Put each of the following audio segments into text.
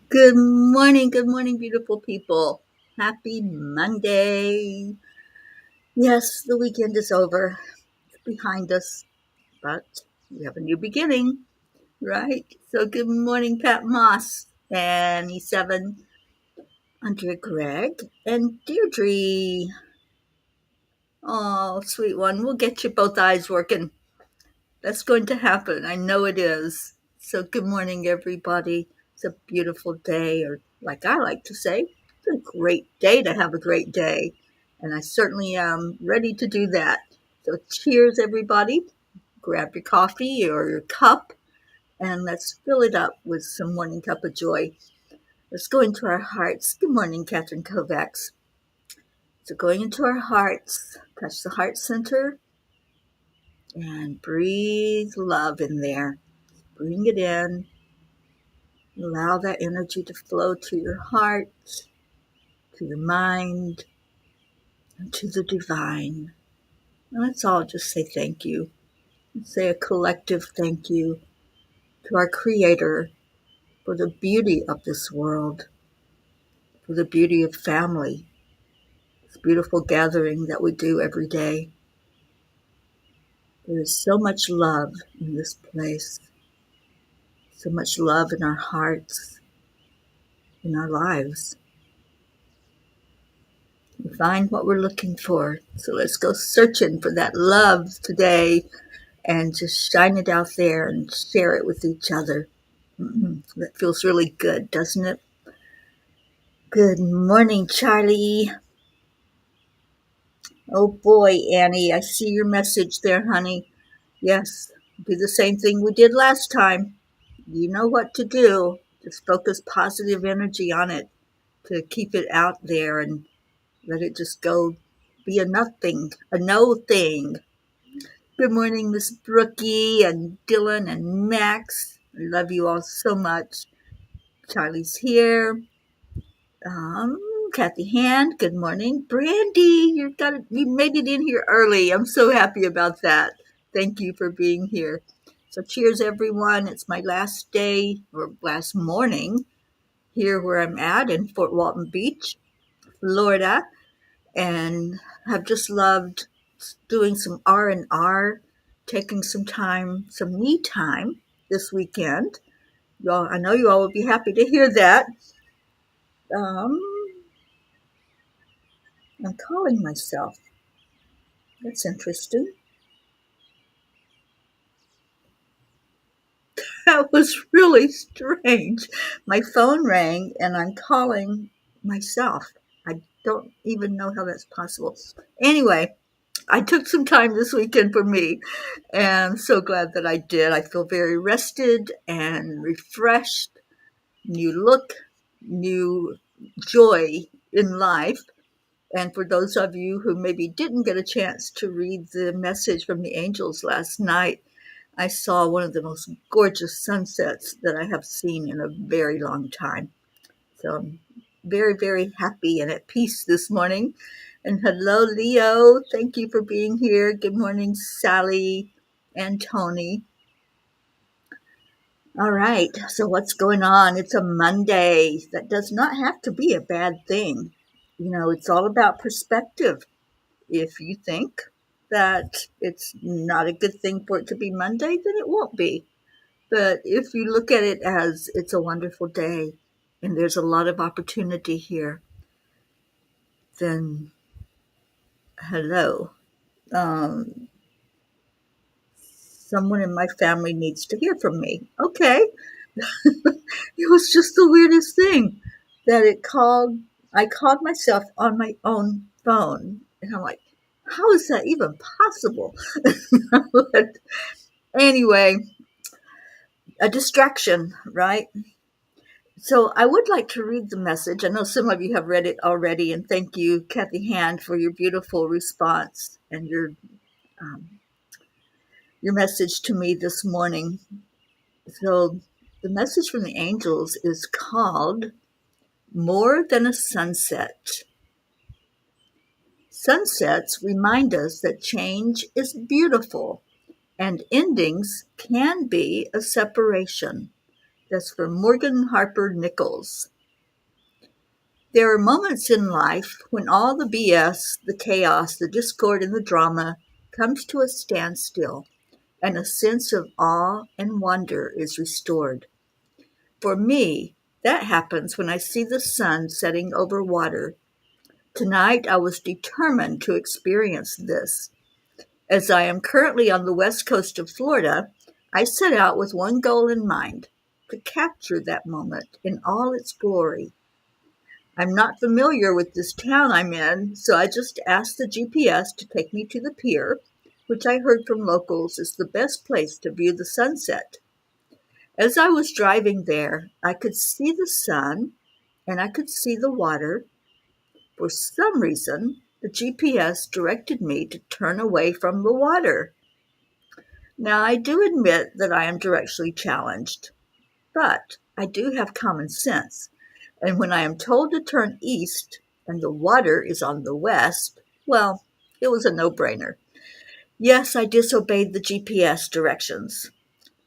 Good morning, beautiful people. Happy Monday. Yes, the weekend is over. It's behind us, but we have a new beginning, right? So, good morning, Pat Moss, and E7, Andrea Gregg, and Deirdre. Oh, sweet one. We'll get you both eyes working. That's going to happen. I know it is. So, good morning, everybody. It's a beautiful day, or like I like to say, it's a great day to have a great day. And I certainly am ready to do that. So, cheers, everybody. Grab your coffee or your cup, and let's fill it up with some Morning Cuppa Joy. Let's go into our hearts. Good morning, Catherine Kovacs. So, going into our hearts, touch the heart center, and breathe love in there. Bring it in. Allow that energy to flow to your heart, to your mind, and to the divine. And let's all just say thank you. Let's say a collective thank you to our Creator for the beauty of this world, for the beauty of family, this beautiful gathering that we do every day. There is so much love in this place, so much love in our hearts, in our lives. We find what we're looking for. So let's go searching for that love today and just shine it out there and share it with each other. That feels really good, doesn't it? Good morning, Charlie. Oh boy, Annie, I see your message there, honey. Yes, do the same thing we did last time. You know what to do. Just focus positive energy on it to keep it out there and let it just go be a nothing, a no thing. Good morning, Miss Brookie and Dylan and Max. I love you all so much. Charlie's here. Um, Kathy Hand, good morning. Brandy, you made it in here early. I'm so happy about that. Thank you for being here. So cheers, everyone. It's my last day or last morning here where I'm at in Fort Walton Beach, Florida, and have just loved doing some R&R, taking some time, some me time this weekend. Y'all, I know you all will be happy to hear that. Um, I'm calling myself. That's interesting. That was really strange. My phone rang and I'm calling myself. I don't even know how that's possible. Anyway, I took some time this weekend for me, and I'm so glad that I did. I feel very rested and refreshed, new look, new joy in life. And for those of you who maybe didn't get a chance to read the message from the angels last night, I saw one of the most gorgeous sunsets that I have seen in a very long time. So I'm very, very happy and at peace this morning. And hello, Leo. Thank you for being here. Good morning, Sally and Tony. All right. So what's going on? It's a Monday. That does not have to be a bad thing. You know, it's all about perspective. If you think that it's not a good thing for it to be Monday, then it won't be. But if you look at it as it's a wonderful day and there's a lot of opportunity here, then hello. Um, Someone in my family needs to hear from me. Okay. It was just the weirdest thing that I called myself on my own phone. And I'm like, how is that even possible? But anyway, a distraction, right? So I would like to read the message. I know some of you have read it already, and thank you, Kathy Hand, for your beautiful response and um, your message to me this morning. So the message from the angels is called More Than a Sunset. Sunsets remind us that change is beautiful and endings can be a separation. That's from Morgan Harper Nichols. There are moments in life when all the BS, the chaos, the discord, and the drama comes to a standstill, and a sense of awe and wonder is restored. For me, that happens when I see the sun setting over water. Tonight I was determined to experience this. As I am currently on the west coast of Florida, I set out with one goal in mind: to capture that moment in all its glory. I'm not familiar with this town I'm in, so I just asked the GPS to take me to the pier, which I heard from locals is the best place to view the sunset. As I was driving there, I could see the sun and I could see the water. For some reason, the GPS directed me to turn away from the water. Now, I do admit that I am directionally challenged, but I do have common sense. And when I am told to turn east and the water is on the west, well, it was a no-brainer. Yes, I disobeyed the GPS directions.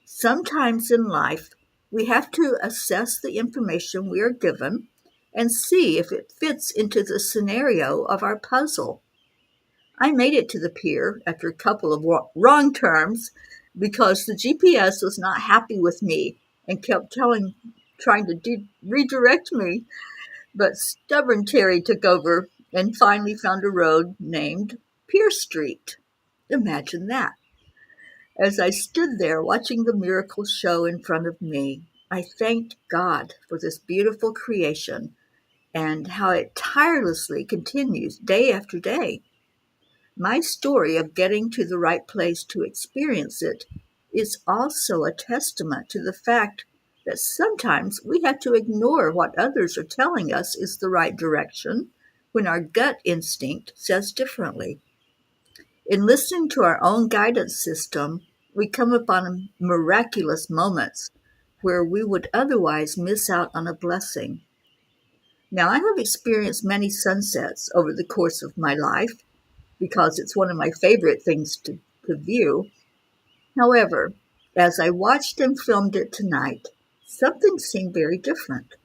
Sometimes in life, we have to assess the information we are given and see if it fits into the scenario of our puzzle. I made it to the pier after a couple of wrong turns because the GPS was not happy with me and kept trying to redirect me. But stubborn Teri took over and finally found a road named Pier Street. Imagine that. As I stood there watching the miracle show in front of me, I thanked God for this beautiful creation and how it tirelessly continues day after day. My story of getting to the right place to experience it is also a testament to the fact that sometimes we have to ignore what others are telling us is the right direction when our gut instinct says differently. In listening to our own guidance system, we come upon miraculous moments where we would otherwise miss out on a blessing. Now, I have experienced many sunsets over the course of my life because it's one of my favorite things to view. However, as I watched and filmed it tonight, something seemed very different.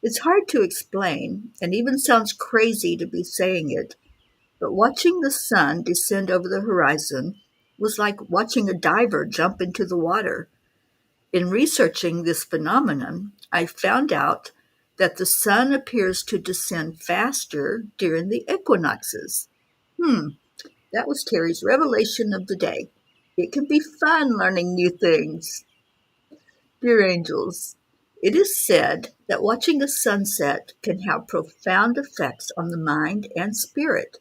It's hard to explain, and even sounds crazy to be saying it, but watching the sun descend over the horizon was like watching a diver jump into the water. In researching this phenomenon, I found out that the sun appears to descend faster during the equinoxes. That was Teri's revelation of the day. It can be fun learning new things. Dear angels, it is said that watching a sunset can have profound effects on the mind and spirit.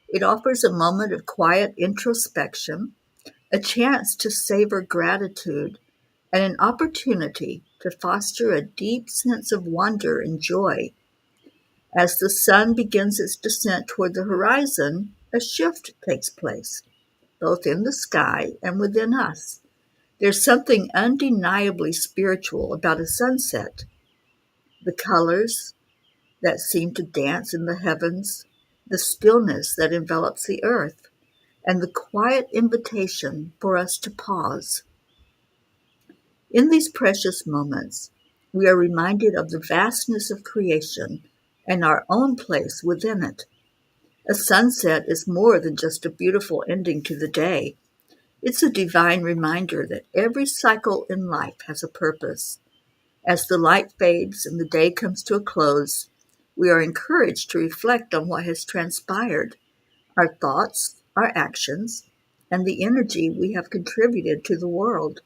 It offers a moment of quiet introspection, a chance to savor gratitude, and an opportunity to foster a deep sense of wonder and joy. As the sun begins its descent toward the horizon, a shift takes place, both in the sky and within us. There's something undeniably spiritual about a sunset. The colors that seem to dance in the heavens, the stillness that envelops the earth, and the quiet invitation for us to pause. In these precious moments, we are reminded of the vastness of creation and our own place within it. A sunset is more than just a beautiful ending to the day. It's a divine reminder that every cycle in life has a purpose. As the light fades and the day comes to a close, we are encouraged to reflect on what has transpired, our thoughts, our actions, and the energy we have contributed to the world.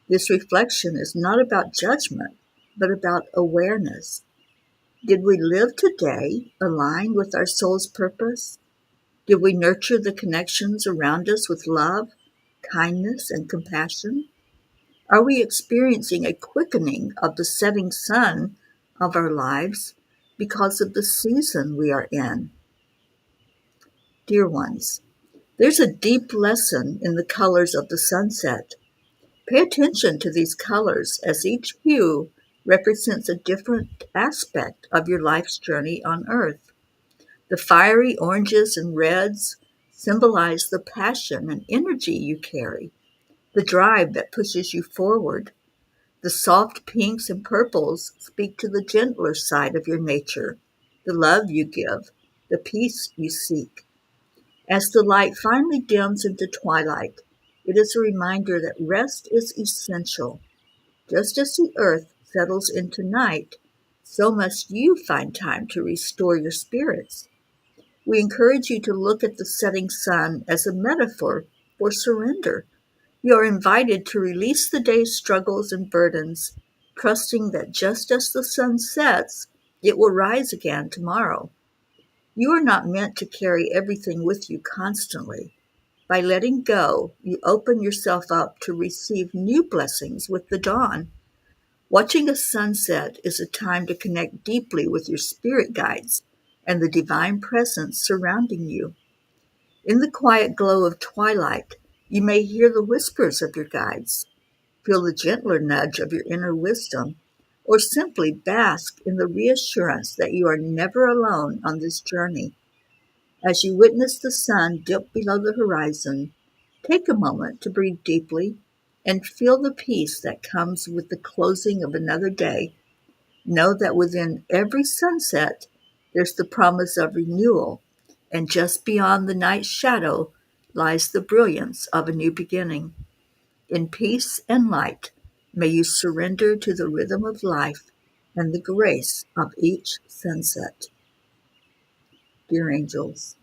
This reflection is not about judgment, but about awareness. Did we live today aligned with our soul's purpose? Did we nurture the connections around us with love, kindness, and compassion? Are we experiencing a quickening of the setting sun of our lives because of the season we are in? Dear ones, there's a deep lesson in the colors of the sunset. Pay attention to these colors as each hue represents a different aspect of your life's journey on earth. The fiery oranges and reds symbolize the passion and energy you carry, the drive that pushes you forward. The soft pinks and purples speak to the gentler side of your nature, the love you give, the peace you seek. As the light finally dims into twilight, it is a reminder that rest is essential. Just as the earth settles into night, so must you find time to restore your spirits. We encourage you to look at the setting sun as a metaphor for surrender. You are invited to release the day's struggles and burdens, trusting that just as the sun sets, it will rise again tomorrow. You are not meant to carry everything with you constantly. By letting go, you open yourself up to receive new blessings with the dawn. Watching a sunset is a time to connect deeply with your spirit guides and the divine presence surrounding you. In the quiet glow of twilight, you may hear the whispers of your guides, feel the gentler nudge of your inner wisdom, or simply bask in the reassurance that you are never alone on this journey. As you witness the sun dip below the horizon, take a moment to breathe deeply and feel the peace that comes with the closing of another day. Know that within every sunset, there's the promise of renewal, and just beyond the night's shadow lies the brilliance of a new beginning. In peace and light, may you surrender to the rhythm of life and the grace of each sunset. Dear angels,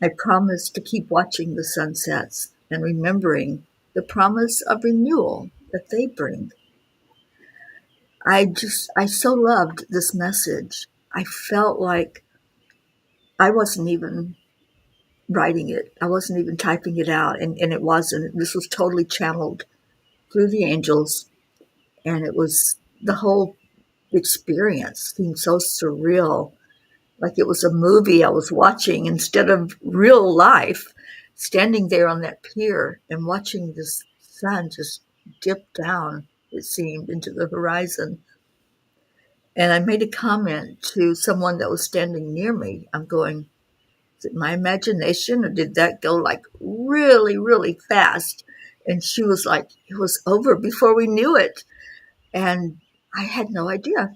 I promise to keep watching the sunsets and remembering the promise of renewal that they bring. I so loved this message. I felt like I wasn't even writing it. I wasn't even typing it out. And it wasn't. This was totally channeled through the angels. And it was the whole experience seemed so surreal, like it was a movie I was watching instead of real life, standing there on that pier and watching this sun just dip down, it seemed, into the horizon. And I made a comment to someone that was standing near me. I'm going, is it my imagination or did that go like really, really fast? And she was like, it was over before we knew it. And I had no idea.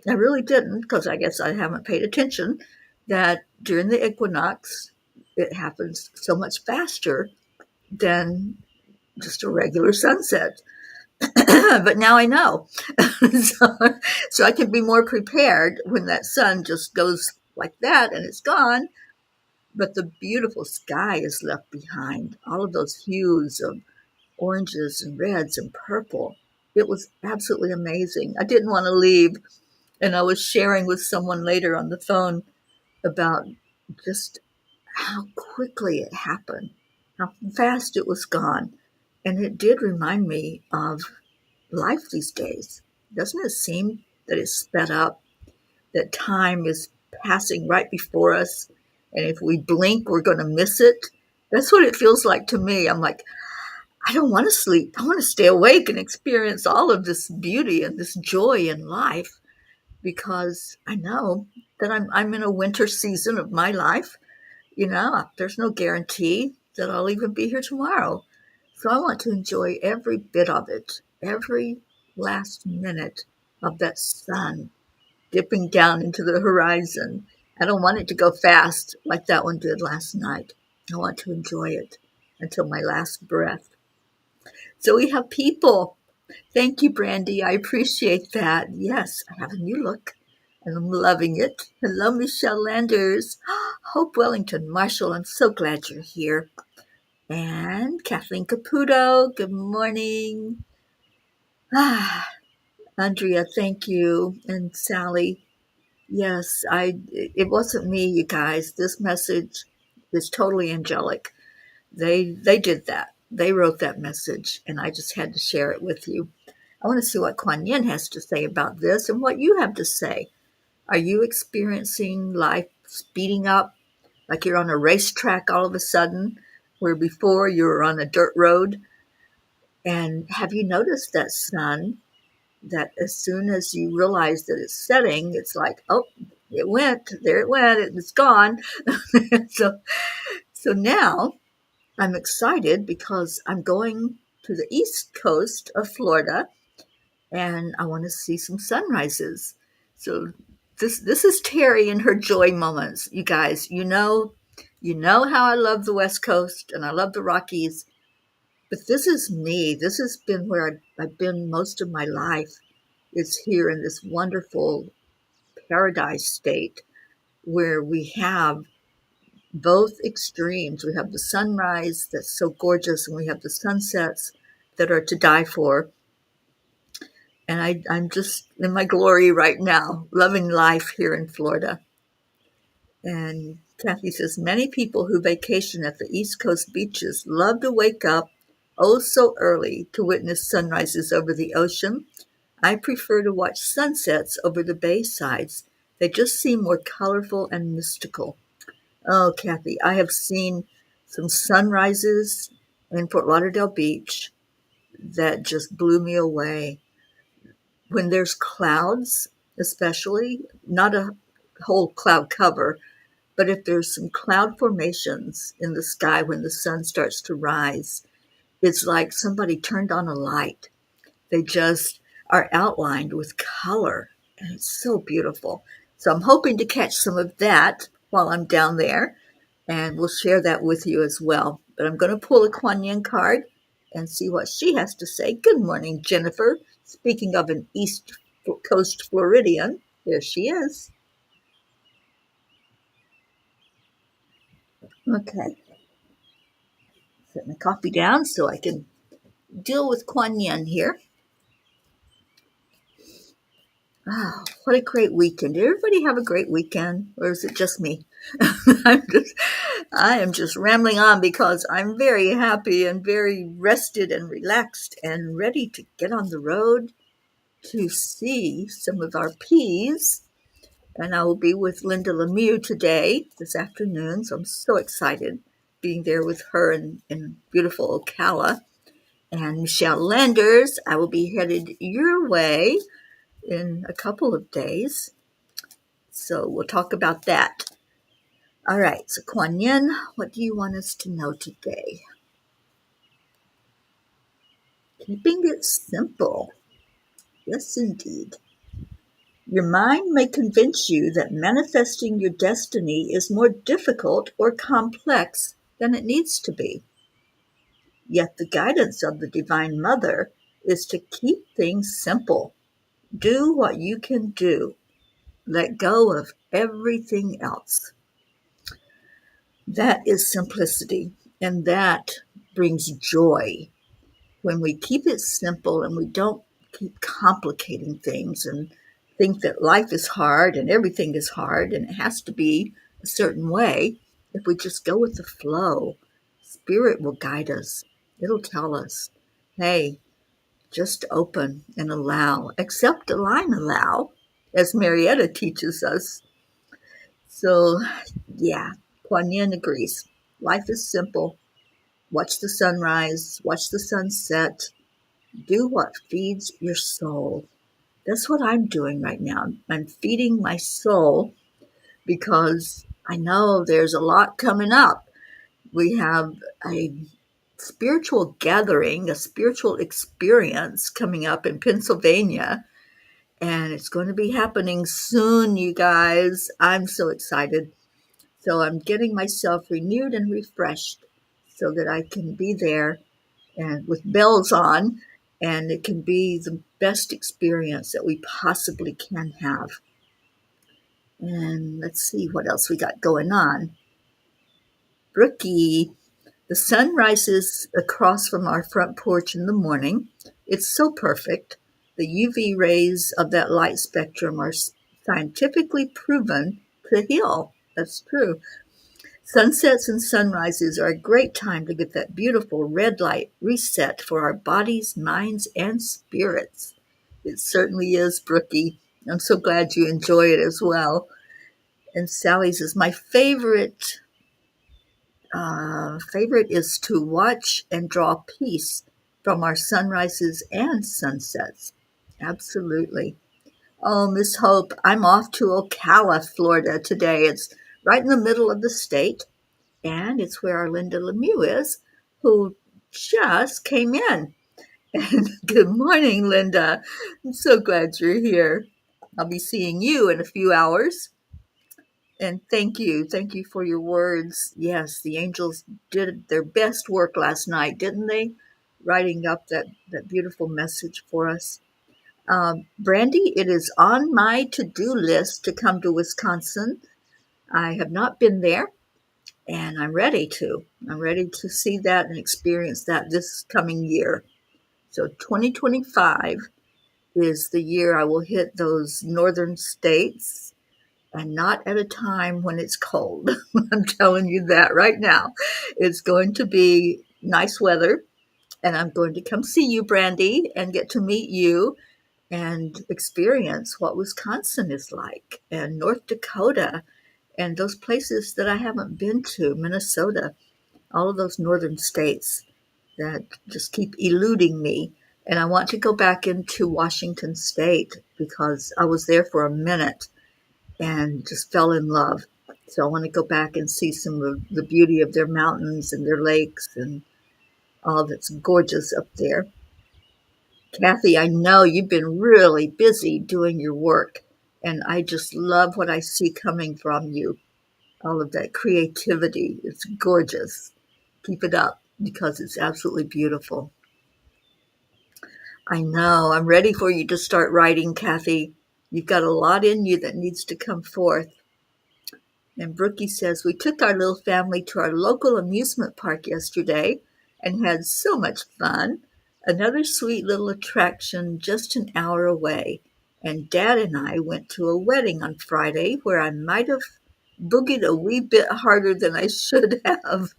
I really didn't, because I guess I haven't paid attention that during the equinox, it happens so much faster than just a regular sunset. But now I know. so, so I can be more prepared when that sun just goes like that and it's gone. But the beautiful sky is left behind. All of those hues of oranges and reds and purple. It was absolutely amazing. I didn't want to leave. And I was sharing with someone later on the phone about just how quickly it happened, how fast it was gone. And it did remind me of life these days. Doesn't it seem that it's sped up, that time is passing right before us? And if we blink, we're going to miss it. That's what it feels like to me. I'm like, I don't want to sleep. I want to stay awake and experience all of this beauty and this joy in life, because I know that I'm in a winter season of my life. There's no guarantee that I'll even be here tomorrow. So I want to enjoy every bit of it, every last minute of that sun dipping down into the horizon. I don't want it to go fast like that one did last night. I want to enjoy it until my last breath. So we have people. Thank you, Brandy. I appreciate that. Yes, I have a new look and I'm loving it. Hello, Michelle Landers. Hope Wellington. Marshall, I'm so glad you're here. And Kathleen Caputo, good morning. Andrea, thank you. And Sally, yes, it wasn't me, you guys. This message is totally angelic. They did that. They wrote that message, and I just had to share it with you. I want to see what Kuan Yin has to say about this and what you have to say. Are you experiencing life speeding up, like you're on a racetrack all of a sudden, where before you were on a dirt road? And have you noticed that sun, that as soon as you realize that it's setting, it's like, oh, it went, there it went, it's gone. so, so now I'm excited because I'm going to the east coast of Florida, and I want to see some sunrises. So this is Teri in her joy moments. You guys, you know how I love the West Coast and I love the Rockies, but this is me. This has been where I've been most of my life. It's here in this wonderful paradise state where we have both extremes. We have the sunrise that's so gorgeous, and we have the sunsets that are to die for. And I'm just in my glory right now, loving life here in Florida. And Kathy says, many people who vacation at the East Coast beaches love to wake up oh so early to witness sunrises over the ocean. I prefer to watch sunsets over the bay sides. They just seem more colorful and mystical. Oh, Kathy, I have seen some sunrises in Fort Lauderdale Beach that just blew me away. When there's clouds, especially, not a whole cloud cover, but if there's some cloud formations in the sky when the sun starts to rise, it's like somebody turned on a light. They just are outlined with color, and it's so beautiful. So I'm hoping to catch some of that while I'm down there, and we'll share that with you as well. But I'm going to pull a Kuan Yin card and see what she has to say. Good morning, Jennifer. Speaking of an East Coast Floridian, there she is. Okay, set my coffee down so I can deal with Kuan Yin here. Oh, what a great weekend. Did everybody have a great weekend? Or is it just me? I am just rambling on because I'm very happy and very rested and relaxed and ready to get on the road to see some of our peas. And I will be with Linda Lemieux today, this afternoon. So I'm so excited being there with her in beautiful Ocala. And Michelle Landers, I will be headed your way in a couple of days. So we'll talk about that. All right, so Kuan Yin, what do you want us to know today? Keeping it simple. Yes, indeed. Your mind may convince you that manifesting your destiny is more difficult or complex than it needs to be. Yet the guidance of the Divine Mother is to keep things simple. Do what you can do. Let go of everything else. That is simplicity, and that brings joy. When we keep it simple and we don't keep complicating things and think that life is hard and everything is hard and it has to be a certain way, if we just go with the flow, Spirit will guide us. It'll tell us, hey, just open and allow, accept, align, allow, as Marietta teaches us. So, yeah, Kuan Yin agrees. Life is simple. Watch the sunrise, watch the sunset, do what feeds your soul. That's what I'm doing right now. I'm feeding my soul because I know there's a lot coming up. We have a spiritual gathering, a spiritual experience coming up in Pennsylvania, and it's going to be happening soon, you guys. I'm so excited. So I'm getting myself renewed and refreshed so that I can be there and with bells on, and it can be the best experience that we possibly can have. And let's see what else we got going on. Brookie, the sun rises across from our front porch in the morning. It's so perfect. The UV rays of that light spectrum are scientifically proven to heal. That's true. Sunsets and sunrises are a great time to get that beautiful red light reset for our bodies, minds, and spirits. It certainly is, Brookie. I'm so glad you enjoy it as well. And Sally's is my favorite. Favorite is to watch and draw peace from our sunrises and sunsets. Absolutely. Oh, Miss Hope, I'm off to Ocala, Florida today. It's right in the middle of the state. And it's where our Linda Lemieux is, who just came in. And good morning, Linda. I'm so glad you're here. I'll be seeing you in a few hours. And thank you. Thank you for your words. Yes, the angels did their best work last night, didn't they? Writing up that beautiful message for us. Brandy, it is on my to-do list to come to Wisconsin. I have not been there, and I'm ready to. I'm ready to see that and experience that this coming year. So 2025 is the year I will hit those northern states, and not at a time when it's cold. I'm telling you that right now. It's going to be nice weather, and I'm going to come see you, Brandy, and get to meet you and experience what Wisconsin is like, and North Dakota, and those places that I haven't been to, Minnesota, all of those northern states that just keep eluding me. And I want to go back into Washington State because I was there for a minute and just fell in love. So I want to go back and see some of the beauty of their mountains and their lakes and all that's gorgeous up there. Kathy, I know you've been really busy doing your work, and I just love what I see coming from you. All of that creativity. It's gorgeous. Keep it up because it's absolutely beautiful. I know. I'm ready for you to start writing, Kathy. You've got a lot in you that needs to come forth. And Brookie says, we took our little family to our local amusement park yesterday and had so much fun. Another sweet little attraction just an hour away. And Dad and I went to a wedding on Friday where I might have boogied a wee bit harder than I should have.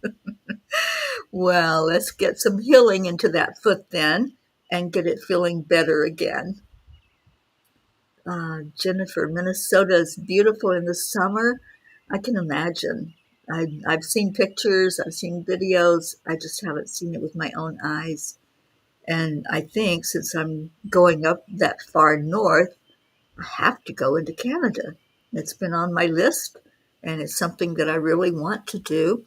Well, let's get some healing into that foot then and get it feeling better again. Jennifer, Minnesota is beautiful in the summer. I can imagine. I've seen pictures, I've seen videos. I just haven't seen it with my own eyes. And I think since I'm going up that far north, I have to go into Canada. It's been on my list, and it's something that I really want to do.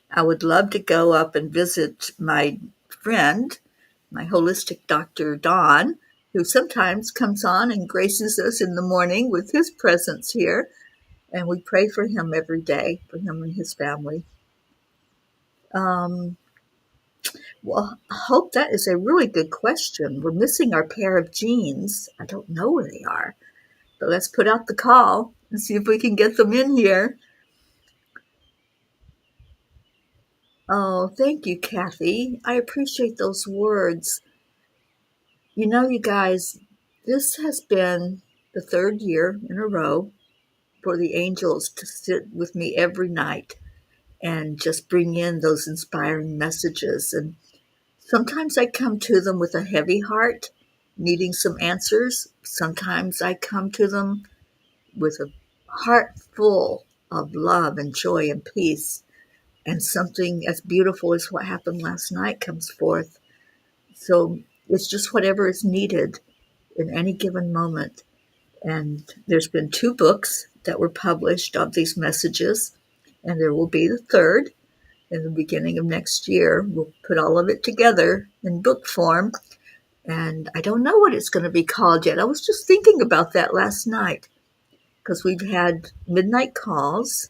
I would love to go up and visit my friend, my holistic doctor, Don, who sometimes comes on and graces us in the morning with his presence here. And we pray for him every day, for him and his family. Um, well, I hope that is a really good question. We're missing our pair of jeans. I don't know where they are, but let's put out the call and see if we can get them in here. Oh, thank you, Kathy. I appreciate those words. You know, you guys, this has been the third year in a row for the angels to sit with me every night and just bring in those inspiring messages. And sometimes I come to them with a heavy heart, needing some answers. Sometimes I come to them with a heart full of love and joy and peace. And something as beautiful as what happened last night comes forth. So it's just whatever is needed in any given moment. And there's been 2 books that were published of these messages, and there will be the third in the beginning of next year. We'll put all of it together in book form, and I don't know what it's going to be called yet. I was just thinking about that last night because we've had midnight calls,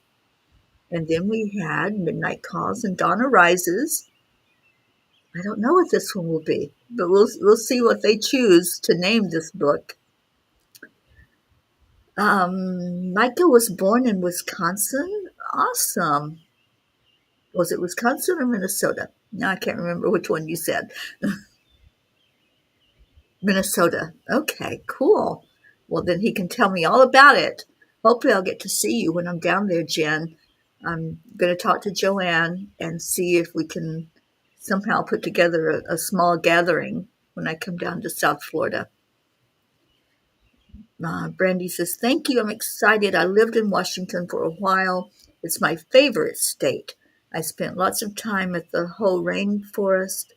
and then we had midnight calls and dawn arises. I don't know what this one will be, but we'll see what they choose to name this book. Micah was born in Wisconsin. Awesome. Was it Wisconsin or Minnesota? No, I can't remember which one you said. Minnesota. Okay, cool. Well, then he can tell me all about it. Hopefully I'll get to see you when I'm down there, Jen. I'm going to talk to Joanne and see if we can somehow put together a small gathering when I come down to South Florida. Brandy says, thank you. I'm excited. I lived in Washington for a while. It's my favorite state. I spent lots of time at the whole rainforest.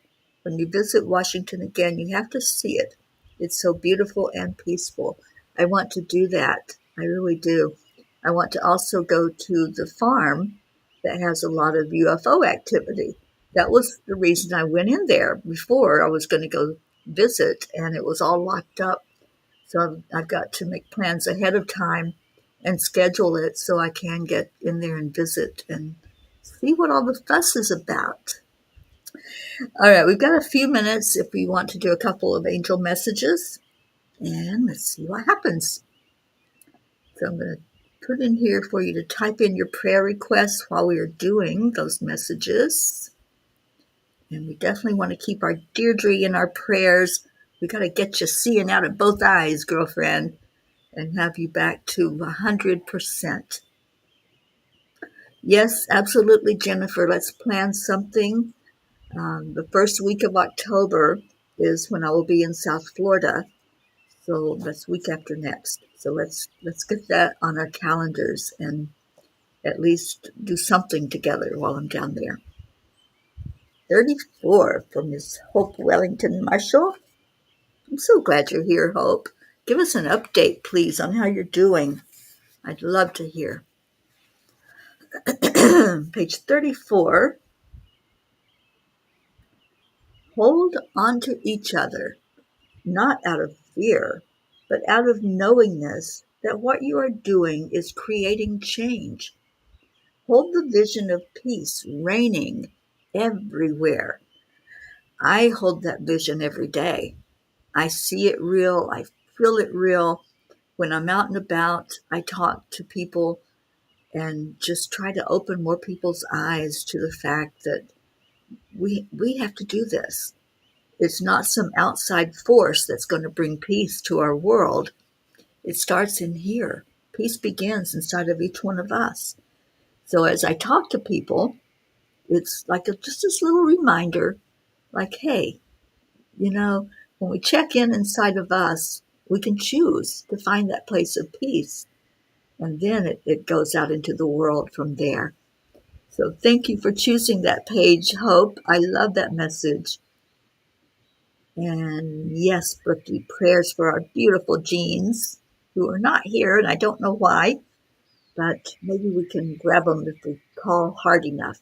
When you visit Washington again, you have to see it. It's so beautiful and peaceful. I want to do that. I really do. I want to also go to the farm that has a lot of UFO activity. That was the reason I went in there before. I was going to go visit, and it was all locked up. So I've got to make plans ahead of time and schedule it so I can get in there and visit and see what all the fuss is about. All right, we've got a few minutes if we want to do a couple of angel messages, and let's see what happens. So I'm going to put in here for you to type in your prayer requests while we are doing those messages. And we definitely want to keep our Deirdre in our prayers. We got to get you seeing out of both eyes, girlfriend, and have you back to 100%. Yes, absolutely, Jennifer. Let's plan something. The first week of October is when I will be in South Florida. So that's week after next. So let's get that on our calendars and at least do something together while I'm down there. 34 from Miss Hope Wellington Marshall. I'm so glad you're here, Hope. Give us an update, please, on how you're doing. I'd love to hear. Page 34. Hold on to each other, not out of fear, but out of knowingness that what you are doing is creating change. Hold the vision of peace reigning everywhere. I hold that vision every day. I see it real. I feel it real. When I'm out and about, I talk to people and just try to open more people's eyes to the fact that we have to do this. It's not some outside force that's going to bring peace to our world. It starts in here. Peace begins inside of each one of us. So as I talk to people, it's like just this little reminder, like, hey, when we check in inside of us, we can choose to find that place of peace. And then it goes out into the world from there. So thank you for choosing that page, Hope. I love that message. And yes, Brookie, prayers for our beautiful Jeans, who are not here, and I don't know why, but maybe we can grab them if we call hard enough.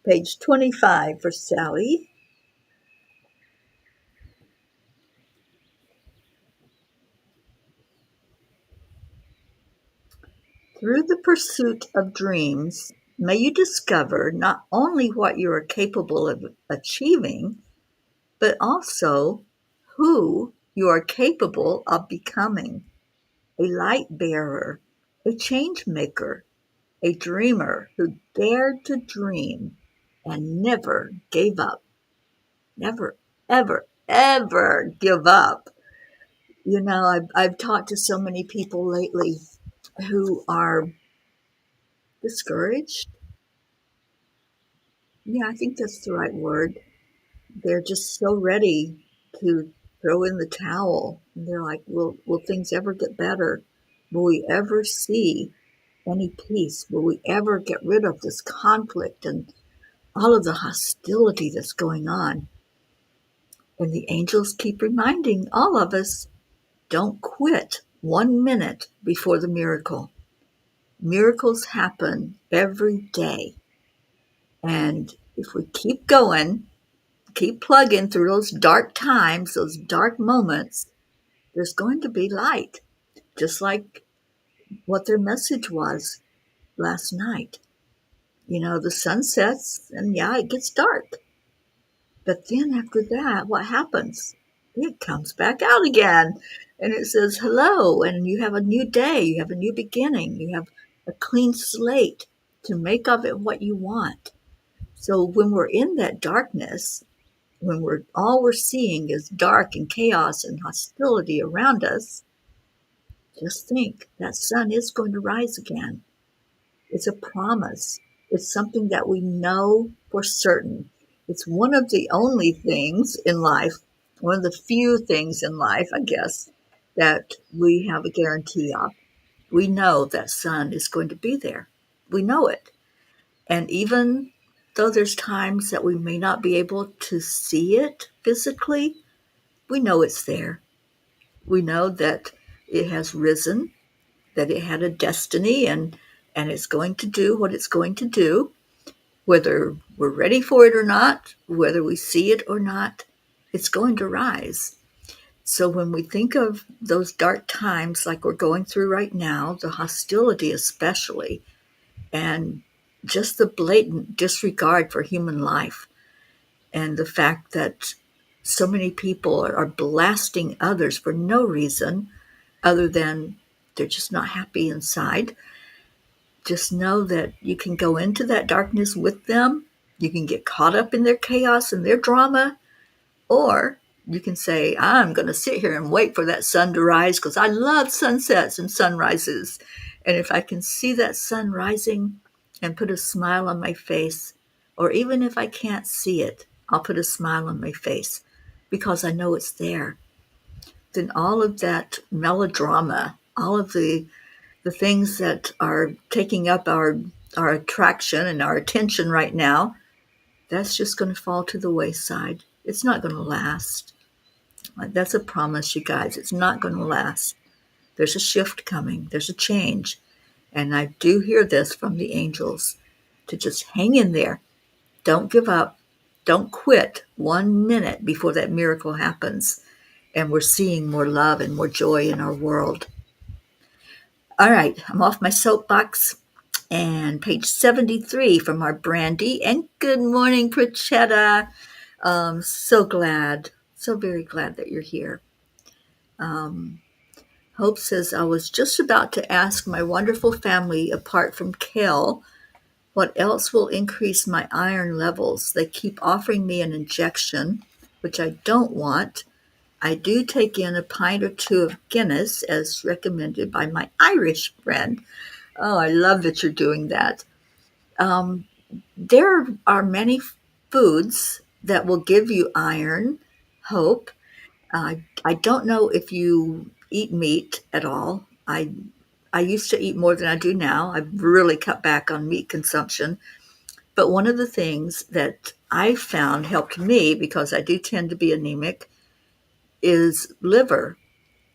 Page 25 for Sally. Through the pursuit of dreams, may you discover not only what you are capable of achieving, but also who you are capable of becoming. A light bearer, a change maker, a dreamer who dared to dream and never gave up. Never, ever, ever give up. I've talked to so many people lately who are discouraged. Yeah, I think that's the right word. They're just so ready to throw in the towel. And they're like, will things ever get better? Will we ever see any peace? Will we ever get rid of this conflict and all of the hostility that's going on? And the angels keep reminding all of us, don't quit 1 minute before the miracle. Miracles happen every day. And if we keep going, keep plugging through those dark times, those dark moments, there's going to be light, just like what their message was last night. The sun sets and yeah, it gets dark. But then after that, what happens? It comes back out again and it says hello, and you have a new day, you have a new beginning, you have a clean slate to make of it what you want. So when we're in that darkness, when all we're seeing is dark and chaos and hostility around us, just think that sun is going to rise again. It's a promise. It's something that we know for certain. It's one of the only things in life, one of the few things in life, I guess, that we have a guarantee of. We know that sun is going to be there. We know it. And even though there's times that we may not be able to see it physically, we know it's there. We know that it has risen, that it had a destiny, and it's going to do what it's going to do, whether we're ready for it or not, whether we see it or not. it's going to rise. So when we think of those dark times like we're going through right now, the hostility especially, and just the blatant disregard for human life, and the fact that so many people are blasting others for no reason other than they're just not happy inside, just know that you can go into that darkness with them. You can get caught up in their chaos and their drama, or you can say, I'm going to sit here and wait for that sun to rise because I love sunsets and sunrises. And if I can see that sun rising and put a smile on my face, or even if I can't see it, I'll put a smile on my face because I know it's there. Then all of that melodrama, all of the things that are taking up our attraction and our attention right now, that's just going to fall to the wayside. It's not going to last. That's a promise, you guys. It's not going to last. There's a shift coming. There's a change. And I do hear this from the angels to just hang in there. Don't give up. Don't quit 1 minute before that miracle happens. And we're seeing more love and more joy in our world. All right, I'm off my soapbox. And page 73 from our Brandy. And good morning, Pritchetta. So very glad that you're here. Hope says, I was just about to ask my wonderful family, apart from kale, what else will increase my iron levels? They keep offering me an injection, which I don't want. I do take in a pint or two of Guinness, as recommended by my Irish friend. Oh, I love that you're doing that. Um, there are many foods that will give you iron, Hope. I don't know if you eat meat at all. I used to eat more than I do now. I've really cut back on meat consumption. But one of the things that I found helped me, because I do tend to be anemic, is liver.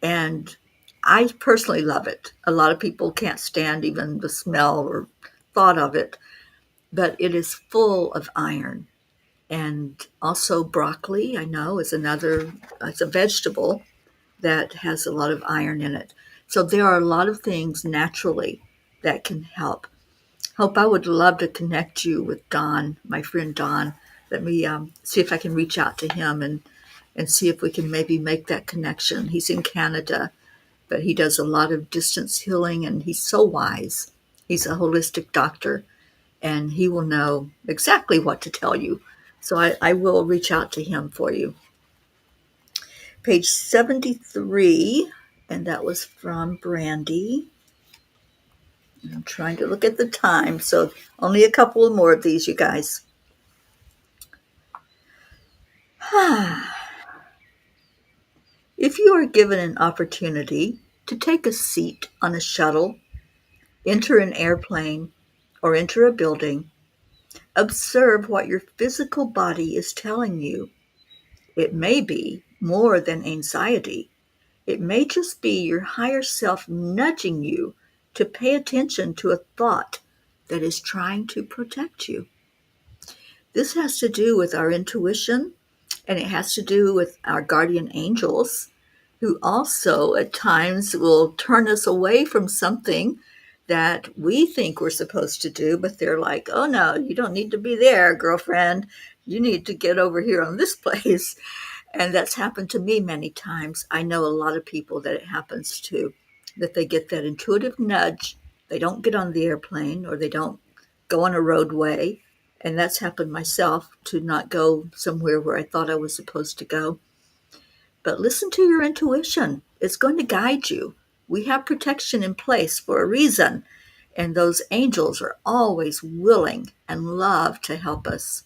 And I personally love it. A lot of people can't stand even the smell or thought of it, but it is full of iron. And also broccoli, I know, is another, it's a vegetable that has a lot of iron in it. So there are a lot of things naturally that can help. Hope, I would love to connect you with Don, my friend Don. Let me see if I can reach out to him and see if we can maybe make that connection. He's in Canada, but he does a lot of distance healing and he's so wise. He's a holistic doctor and he will know exactly what to tell you. So I will reach out to him for you. Page 73, and that was from Brandy. I'm trying to look at the time, so only a couple more of these, you guys. If you are given an opportunity to take a seat on a shuttle, enter an airplane, or enter a building, observe what your physical body is telling you. It may be more than anxiety. It may just be your higher self nudging you to pay attention to a thought that is trying to protect you. This has to do with our intuition, and it has to do with our guardian angels, who also at times will turn us away from something that we think we're supposed to do, but they're like, oh no, you don't need to be there, girlfriend. You need to get over here on this place. And that's happened to me many times. I know a lot of people that it happens to, that they get that intuitive nudge. They don't get on the airplane or they don't go on a roadway. And that's happened myself, to not go somewhere where I thought I was supposed to go. But listen to your intuition. It's going to guide you. We have protection in place for a reason. And those angels are always willing and love to help us.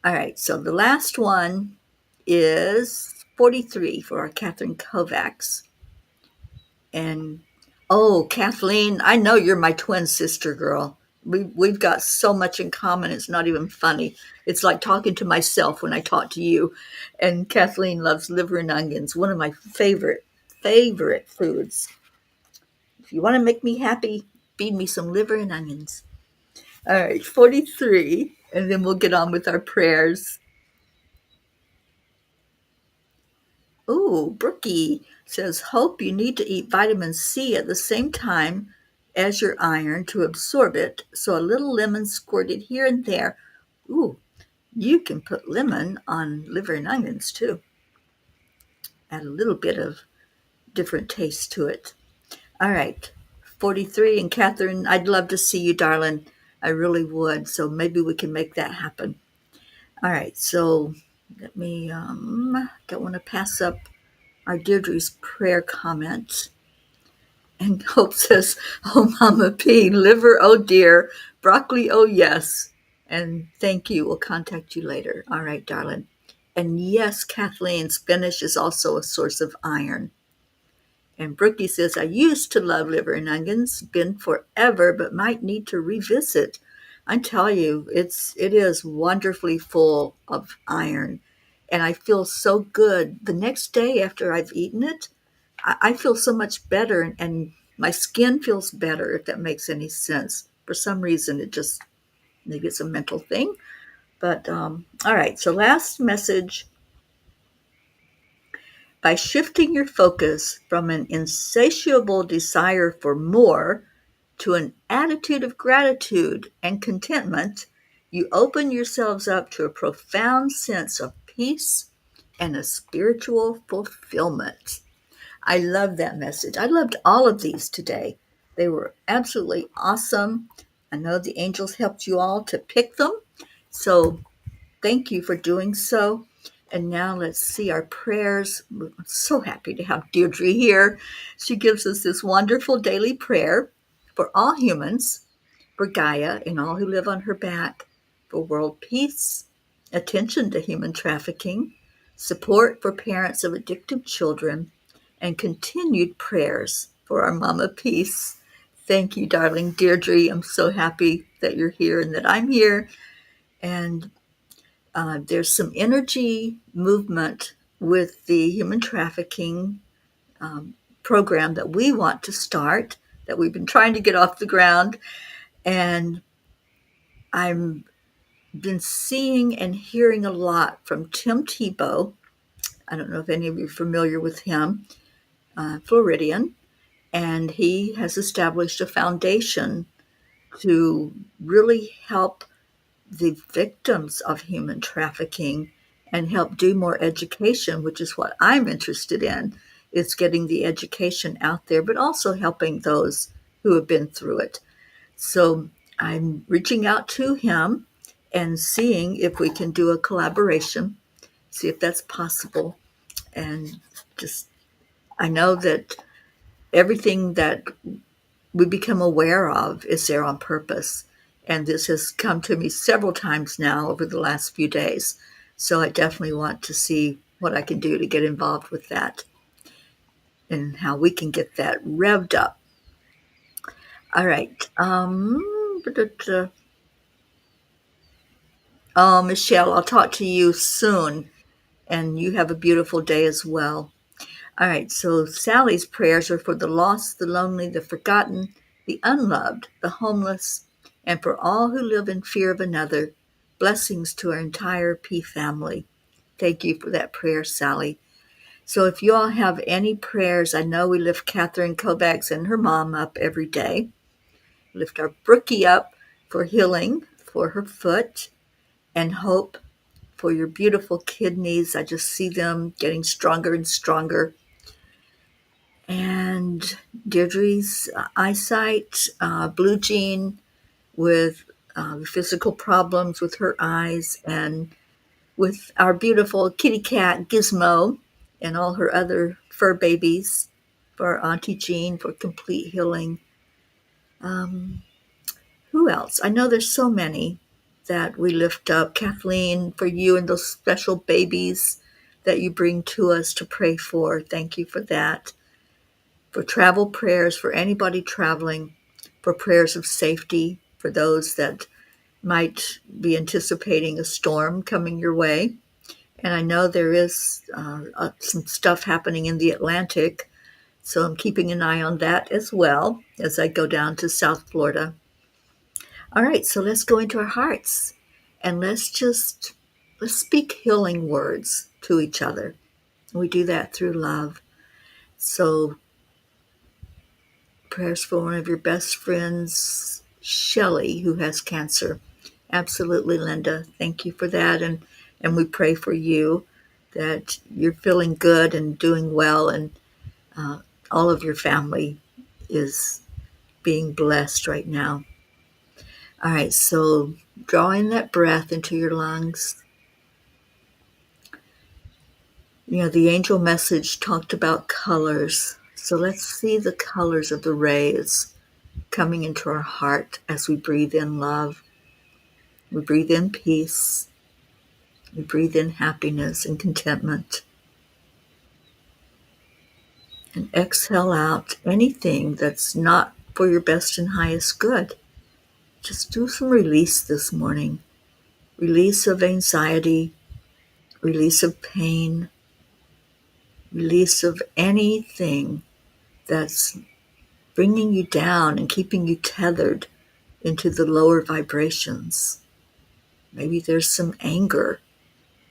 All right, so the last one is 43 for our Catherine Kovacs. And, oh, Kathleen, I know you're my twin sister, girl. We've got so much in common, it's not even funny. It's like talking to myself when I talk to you. And Kathleen loves liver and onions, one of my favorite foods. If you want to make me happy, feed me some liver and onions. All right, 43, and then we'll get on with our prayers. Ooh, Brookie says, hope you need to eat vitamin C at the same time as your iron to absorb it, so a little lemon squirted here and there. Ooh, you can put lemon on liver and onions too. Add a little bit of different taste to it. All right, 43. And Catherine, I'd love to see you, darling. I really would. So maybe we can make that happen. All right, so let me, don't want to pass up our Deirdre's prayer comment. And Hope says, oh, Mama P, liver, oh dear, broccoli, oh yes. And thank you. We'll contact you later. All right, darling. And yes, Kathleen, spinach is also a source of iron. And Brookie says, I used to love liver and onions, been forever, but might need to revisit. I tell you, it is wonderfully full of iron. And I feel so good. The next day after I've eaten it, I feel so much better, and my skin feels better, if that makes any sense. For some reason, it just, maybe it's a mental thing. But all right, so last message. By shifting your focus from an insatiable desire for more to an attitude of gratitude and contentment, you open yourselves up to a profound sense of peace and a spiritual fulfillment. I love that message. I loved all of these today. They were absolutely awesome. I know the angels helped you all to pick them. So thank you for doing so. And now let's see our prayers. I'm so happy to have Deirdre here. She gives us this wonderful daily prayer for all humans, for Gaia and all who live on her back, for world peace, attention to human trafficking, support for parents of addicted children, and continued prayers for our Mama Peace. Thank you, darling Deirdre. I'm so happy that you're here and that I'm here. And there's some energy movement with the human trafficking program that we want to start, that we've been trying to get off the ground. And I've been seeing and hearing a lot from Tim Tebow. I don't know if any of you are familiar with him, Floridian. And he has established a foundation to really help the victims of human trafficking and help do more education, which is what I'm interested in, is getting the education out there, but also helping those who have been through it. So I'm reaching out to him and seeing if we can do a collaboration, see if that's possible. And just, I know that everything that we become aware of is there on purpose. And this has come to me several times now over the last few days. So I definitely want to see what I can do to get involved with that and how we can get that revved up. All right. Oh, Michelle, I'll talk to you soon. And you have a beautiful day as well. All right, so Sally's prayers are for the lost, the lonely, the forgotten, the unloved, the homeless, and for all who live in fear of another. Blessings to our entire P family. Thank you for that prayer, Sally. So if you all have any prayers, I know we lift Catherine Kovacs and her mom up every day. Lift our Brookie up for healing for her foot, and hope for your beautiful kidneys. I just see them getting stronger and stronger. And Deirdre's eyesight, Blue Jean with physical problems with her eyes, and with our beautiful kitty cat Gizmo and all her other fur babies, for Auntie Jean for complete healing. Um, who else? I know there's so many that we lift up. Kathleen, for you and those special babies that you bring to us to pray for. Thank you for that. For travel prayers for anybody traveling, for prayers of safety for those that might be anticipating a storm coming your way. And I know there is some stuff happening in the Atlantic, so I'm keeping an eye on that as well as I go down to South Florida. All right, so let's go into our hearts and let's speak healing words to each other. We do that through love. So prayers for one of your best friends, Shelley, who has cancer. Absolutely, Linda. Thank you for that. And we pray for you that you're feeling good and doing well, and uh, all of your family is being blessed right now. All right, so drawing that breath into your lungs. You know, the angel message talked about colors. So let's see the colors of the rays coming into our heart as we breathe in love. We breathe in peace. We breathe in happiness and contentment. And exhale out anything that's not for your best and highest good. Just do some release this morning. Release of anxiety, release of pain, release of anything that's bringing you down and keeping you tethered into the lower vibrations. Maybe there's some anger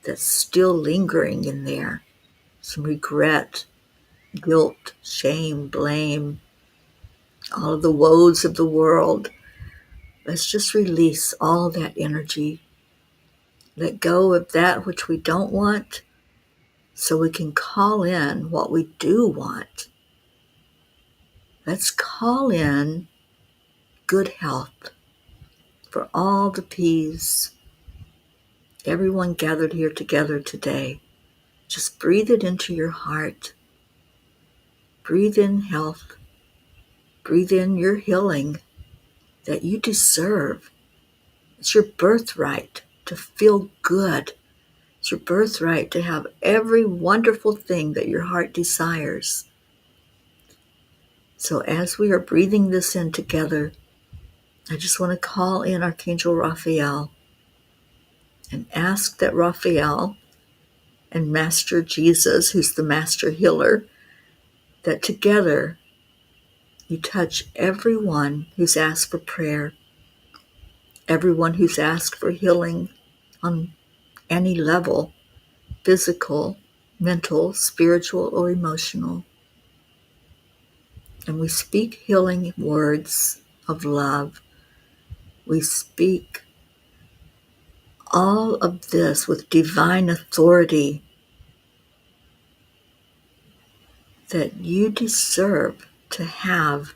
that's still lingering in there, some regret, guilt, shame, blame, all of the woes of the world. Let's just release all that energy. Let go of that which we don't want so we can call in what we do want. Let's call in good health for all the P's, everyone gathered here together today. Just breathe it into your heart. Breathe in health. Breathe in your healing that you deserve. It's your birthright to feel good. It's your birthright to have every wonderful thing that your heart desires. So as we are breathing this in together, I just want to call in Archangel Raphael and ask that Raphael and Master Jesus, who's the Master Healer, that together you touch everyone who's asked for prayer, everyone who's asked for healing on any level, physical, mental, spiritual, or emotional. And we speak healing words of love. We speak all of this with divine authority that you deserve to have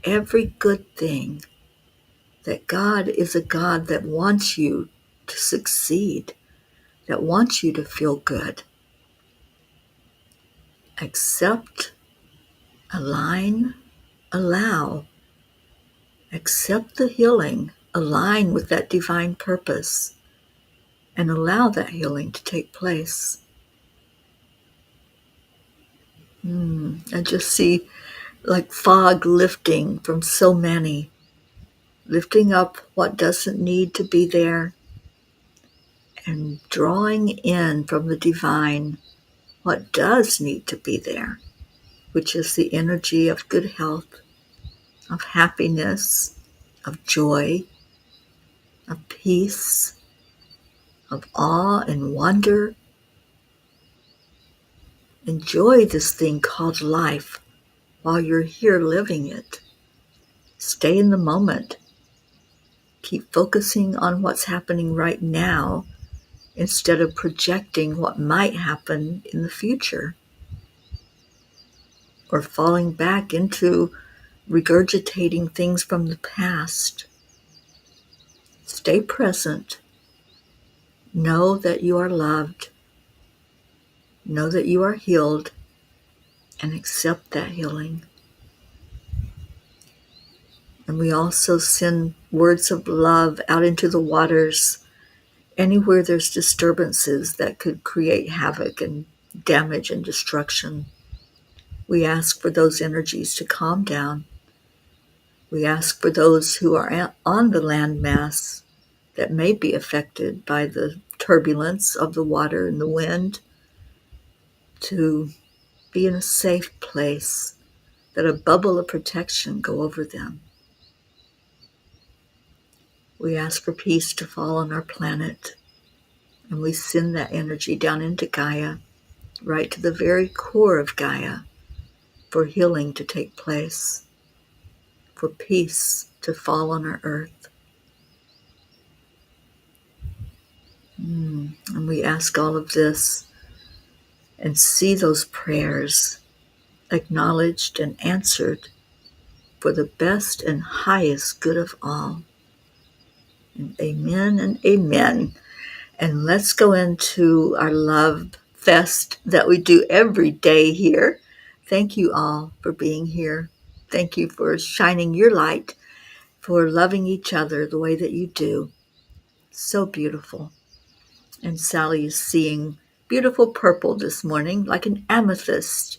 every good thing, that God is a God that wants you to succeed, that wants you to feel good. Accept, align, allow. Accept the healing, align with that divine purpose, and allow that healing to take place. I just see like fog lifting from so many, lifting up what doesn't need to be there and drawing in from the divine what does need to be there, which is the energy of good health, of happiness, of joy, of peace, of awe and wonder. Enjoy this thing called life while you're here living it. Stay in the moment. Keep focusing on what's happening right now instead of projecting what might happen in the future or falling back into regurgitating things from the past. Stay present. Know that you are loved. Know that you are healed, and accept that healing. And we also send words of love out into the waters anywhere there's disturbances that could create havoc and damage and destruction. We ask for those energies to calm down. We ask for those who are on the landmass that may be affected by the turbulence of the water and the wind to be in a safe place, that a bubble of protection go over them. We ask for peace to fall on our planet, and we send that energy down into Gaia. right to the very core of Gaia, for healing to take place, for peace to fall on our earth. And we ask all of this and see those prayers acknowledged and answered for the best and highest good of all. And amen and amen. And let's go into our love fest that we do every day here. Thank you all for being here. Thank you for shining your light, for loving each other the way that you do. So beautiful. And Sally is seeing beautiful purple this morning, like an amethyst.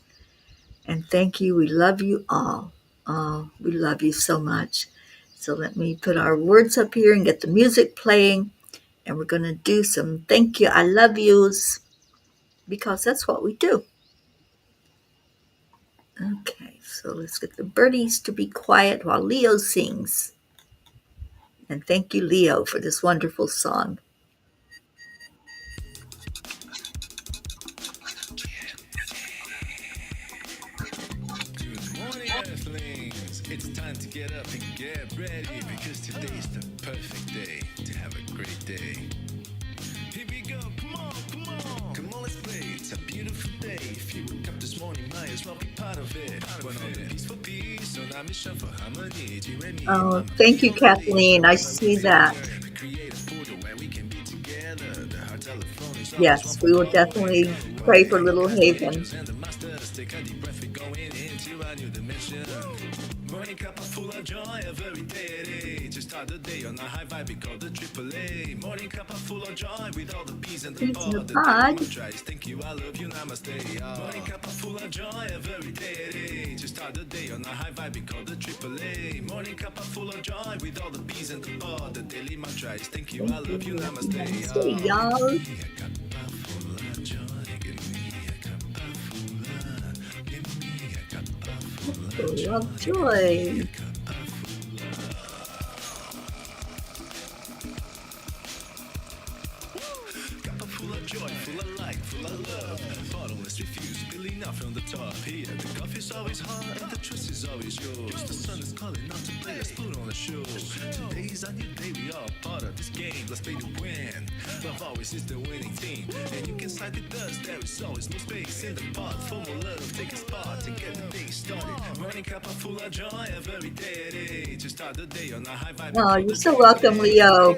And thank you. We love you all. Oh, we love you so much. So let me put our words up here and get the music playing. And we're going to do some thank you, I love yous, because that's what we do. Okay, so let's get the birdies to be quiet while Leo sings. And thank you, Leo, for this wonderful song. Good morning, Earthlings! It's time to get up and get ready because today is the perfect day to have a great day. Here we go, come on, come on! Come on, let's play, it's a beautiful day. If you woke up this morning, might as well be part of it. One on the peaceful peace, on our mission for harmony. Oh, thank you, Kathleen. I see that. We create a portal where we can be together. The heart telephone is Yes, we will definitely pray for Little Haven. and the masters take a deep breath, we're going into a new dimension. Morning cup full of joy every day. To start the day on a high vibe, we call the AAA. Morning cup full of joy with all the bees and the Peace in the pod. The pod. daily mantra is thank you, I love you, namaste. Morning cup full of joy every day. To start the day on a high vibe, we call the AAA. Morning cup full of joy with all the bees and the pod. The daily mantra is thank you, I love you, namaste. Namaste, y'all. Full of joy. Full of joy, full of light, full of love. Bottomless refuse, spilling out from the top. Here, the coffee's always hot and the trust is always yours. The sun is calling out to play, let's put on a show. Today's a new day, we all part of this game. Let's play to win. Love always is the winning team. And you can side with us, there is always no space in the pot. For more love, take a spot and get the day started. Morning cup full of joy every day. To start the day on a high vibe. Oh, you're so welcome, Leo.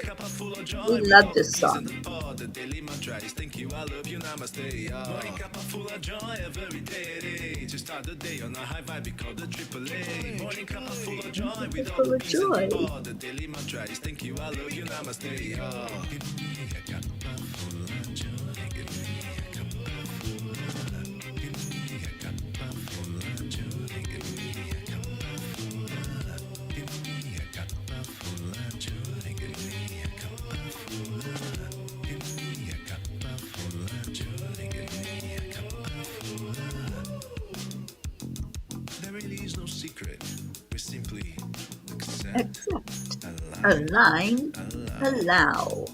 We love this song. The daily mantra is thank you, I love you, namaste. Morning cup full of joy every day. To start the day on a high vibe, we call the AAA. Morning cup full of joy with all Full the of peace and the joy. pod. The daily mantra is thank you, I love you, namaste. Give me a cup full of joy. Give me a cup full of. Give me a cup full of joy. Give me a cup full of. Give me a cup full of joy. Give me a cup full of. Give me a cup full of joy. Give me a cup full of. There really is no secret. We simply accept, Accept, align, allow.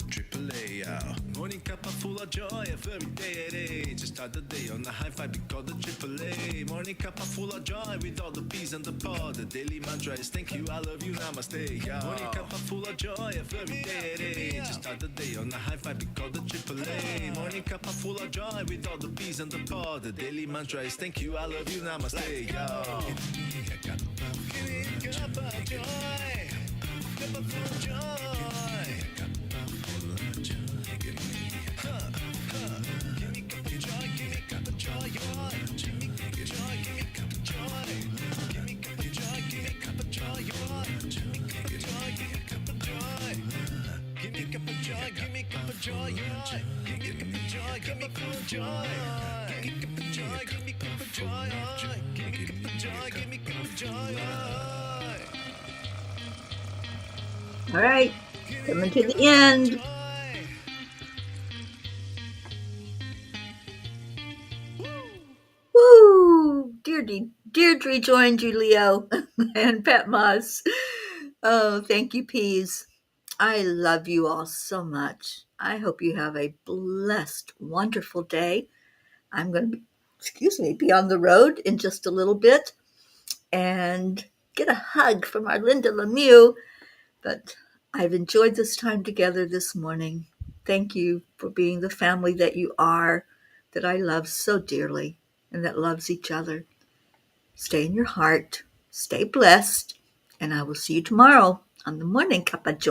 AAA, morning cup full of joy every day. To start the day on a high vibe, we call the AAA. Morning cup full of joy with all the bees and the pod. The daily mantra is thank you, I love you, namaste. Morning cup full of joy every day. To start the day on a high vibe, we call the AAA. Morning cup full of joy with all the bees and the pod. The daily mantra is thank you, I love you, namaste. Give me a cup of joy. Cup of joy. All right, coming to the end. Woo! Deirdre joined you, Leo, and Pat Moss. Oh, thank you, Peas. I love you all so much. I hope you have a blessed, wonderful day. I'm going to be on the road in just a little bit and get a hug from our Linda Lemieux. But I've enjoyed this time together this morning. Thank you for being the family that you are, that I love so dearly, and that loves each other. Stay in your heart, stay blessed, and I will see you tomorrow on the Morning Cuppa Joy.